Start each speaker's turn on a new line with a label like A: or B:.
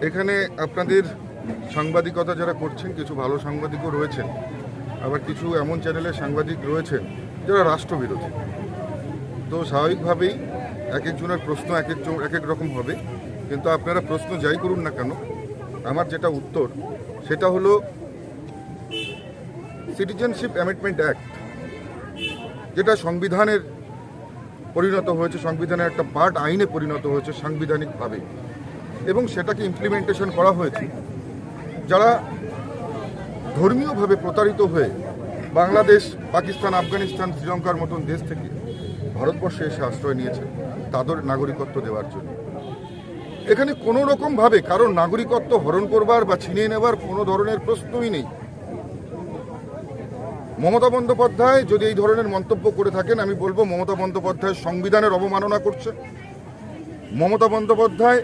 A: এখানে আপনাদের সাংবাদিকতা যারা করছেন, কিছু ভালো সাংবাদিকও রয়েছেন, আবার কিছু এমন চ্যানেলের সাংবাদিক রয়েছেন যারা রাষ্ট্রবিরোধী। তো স্বাভাবিকভাবেই এক একজনের প্রশ্ন এক এক রকম হবে, কিন্তু আপনারা প্রশ্ন যাই করুন না কেন, আমার যেটা উত্তর সেটা হলো সিটিজেনশিপ অ্যামেন্ডমেন্ট অ্যাক্ট, যেটা সংবিধানের পরিণত হয়েছে, সংবিধানের একটা পার্ট আইনে পরিণত হয়েছে সাংবিধানিকভাবে, এবং সেটাকে ইমপ্লিমেন্টেশন করা হয়েছে যারা ধর্মীয়ভাবে প্রতারিত হয়ে বাংলাদেশ, পাকিস্তান, আফগানিস্তান, শ্রীলঙ্কার মতন দেশ থেকে ভারতবর্ষে এসে আশ্রয় নিয়েছে তাদের নাগরিকত্ব দেওয়ার জন্য। এখানে কোনো রকমভাবে কারোর নাগরিকত্ব হরণ করবার বা ছিনিয়ে নেবার কোনো ধরনের প্রশ্নই নেই। মমতা বন্দ্যোপাধ্যায় যদি এই ধরনের মন্তব্য করে থাকেন, আমি বলবো মমতা বন্দ্যোপাধ্যায় সংবিধানের অবমাননা করছে। মমতা বন্দ্যোপাধ্যায়